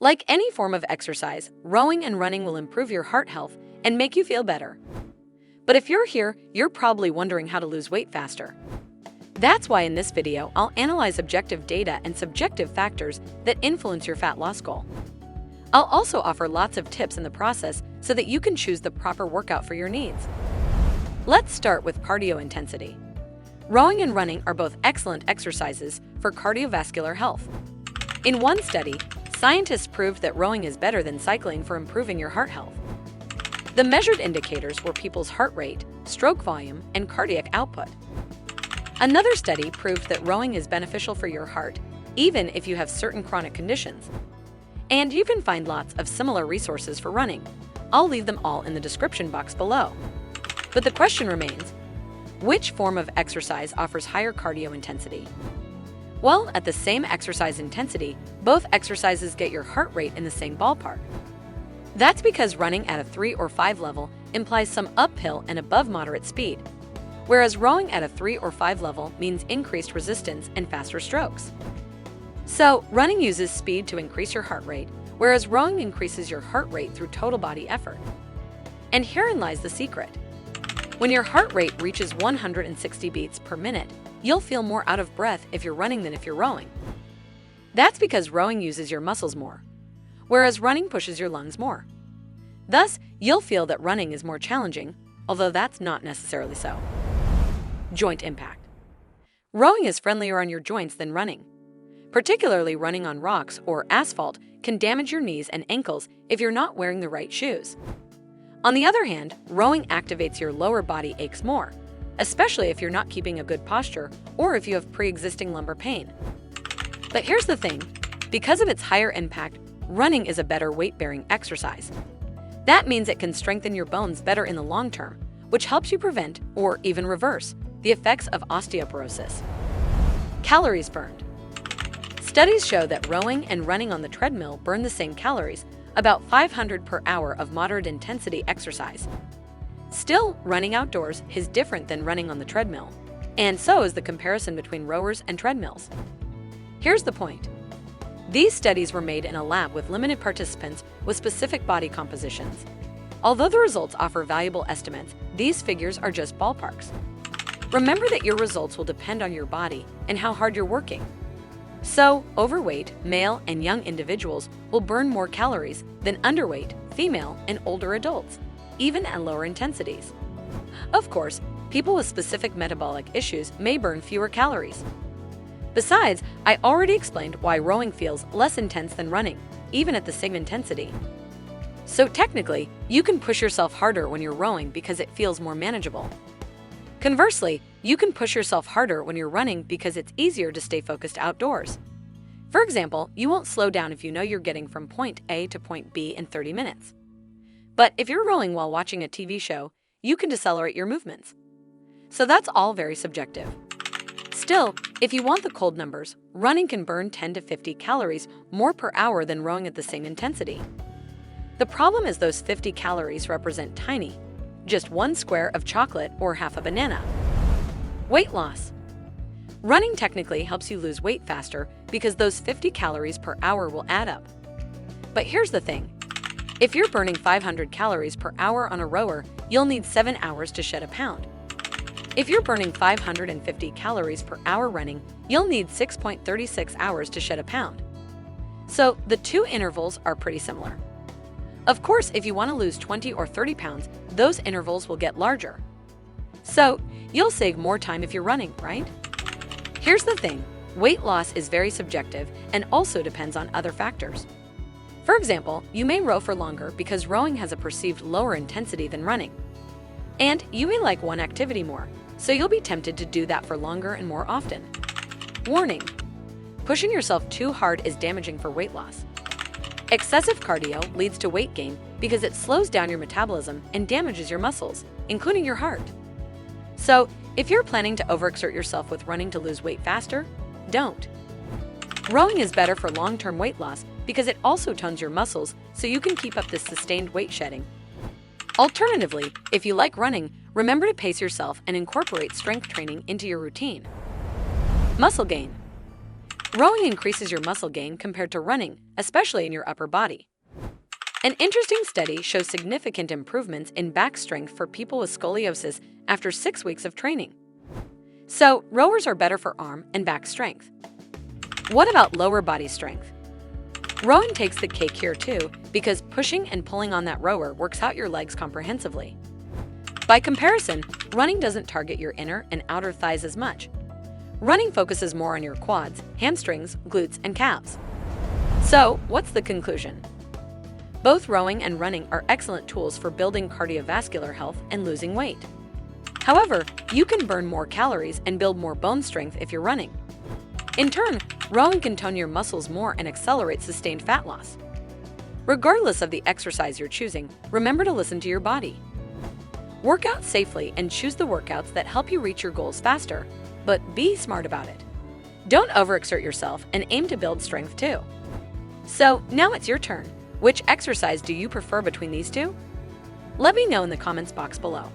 Like any form of exercise, rowing and running will improve your heart health and make you feel better. But if you're here, you're probably wondering how to lose weight faster. That's why in this video, I'll analyze objective data and subjective factors that influence your fat loss goal. I'll also offer lots of tips in the process so that you can choose the proper workout for your needs. Let's start with cardio intensity. Rowing and running are both excellent exercises for cardiovascular health. In one study, scientists proved that rowing is better than cycling for improving your heart health. The measured indicators were people's heart rate, stroke volume, and cardiac output. Another study proved that rowing is beneficial for your heart, even if you have certain chronic conditions. And you can find lots of similar resources for running. I'll leave them all in the description box below. But the question remains, which form of exercise offers higher cardio intensity? Well, at the same exercise intensity, both exercises get your heart rate in the same ballpark. That's because running at a 3 or 5 level implies some uphill and above moderate speed, whereas rowing at a 3 or 5 level means increased resistance and faster strokes. So, running uses speed to increase your heart rate, whereas rowing increases your heart rate through total body effort. And herein lies the secret. When your heart rate reaches 160 beats per minute, you'll feel more out of breath if you're running than if you're rowing. That's because rowing uses your muscles more, whereas running pushes your lungs more. Thus, you'll feel that running is more challenging, although that's not necessarily so. Joint impact. Rowing is friendlier on your joints than running. Particularly running on rocks or asphalt can damage your knees and ankles if you're not wearing the right shoes. On the other hand, rowing activates your lower body aches more, especially if you're not keeping a good posture or if you have pre-existing lumbar pain. But here's the thing, because of its higher impact, running is a better weight-bearing exercise. That means it can strengthen your bones better in the long term, which helps you prevent, or even reverse, the effects of osteoporosis. Calories burned. Studies show that rowing and running on the treadmill burn the same calories, about 500 per hour of moderate intensity exercise. Still, running outdoors is different than running on the treadmill, and so is the comparison between rowers and treadmills. Here's the point. These studies were made in a lab with limited participants with specific body compositions. Although the results offer valuable estimates, these figures are just ballparks. Remember that your results will depend on your body and how hard you're working. So, overweight, male, and young individuals will burn more calories than underweight, female, and older adults, even at lower intensities. Of course, people with specific metabolic issues may burn fewer calories. Besides, I already explained why rowing feels less intense than running, even at the same intensity. So technically, you can push yourself harder when you're rowing because it feels more manageable. Conversely, you can push yourself harder when you're running because it's easier to stay focused outdoors. For example, you won't slow down if you know you're getting from point A to point B in 30 minutes. But if you're rowing while watching a TV show, you can decelerate your movements. So that's all very subjective. Still, if you want the cold numbers, running can burn 10 to 50 calories more per hour than rowing at the same intensity. The problem is those 50 calories represent tiny, just one square of chocolate or half a banana. Weight loss. Running technically helps you lose weight faster because those 50 calories per hour will add up. But here's the thing. If you're burning 500 calories per hour on a rower, you'll need 7 hours to shed a pound. If you're burning 550 calories per hour running, you'll need 6.36 hours to shed a pound. So the two intervals are pretty similar. Of course, if you want to lose 20 or 30 pounds, those intervals will get larger. So, you'll save more time if you're running, right? Here's the thing, weight loss is very subjective and also depends on other factors. For example, you may row for longer because rowing has a perceived lower intensity than running. And you may like one activity more, so you'll be tempted to do that for longer and more often. Warning: pushing yourself too hard is damaging for weight loss. Excessive cardio leads to weight gain because it slows down your metabolism and damages your muscles, including your heart. So, if you're planning to overexert yourself with running to lose weight faster, don't. Rowing is better for long-term weight loss because it also tones your muscles so you can keep up this sustained weight shedding. Alternatively, if you like running, remember to pace yourself and incorporate strength training into your routine. Muscle gain. Rowing increases your muscle gain compared to running, especially in your upper body. An interesting study shows significant improvements in back strength for people with scoliosis after 6 weeks of training. So, rowers are better for arm and back strength. What about lower body strength? Rowing takes the cake here too, because pushing and pulling on that rower works out your legs comprehensively. By comparison, running doesn't target your inner and outer thighs as much. Running focuses more on your quads, hamstrings, glutes, and calves. So, what's the conclusion? Both rowing and running are excellent tools for building cardiovascular health and losing weight. However, you can burn more calories and build more bone strength if you're running. In turn, rowing can tone your muscles more and accelerate sustained fat loss. Regardless of the exercise you're choosing, remember to listen to your body. Work out safely and choose the workouts that help you reach your goals faster, but be smart about it. Don't overexert yourself and aim to build strength too. So, now it's your turn. Which exercise do you prefer between these two? Let me know in the comments box below.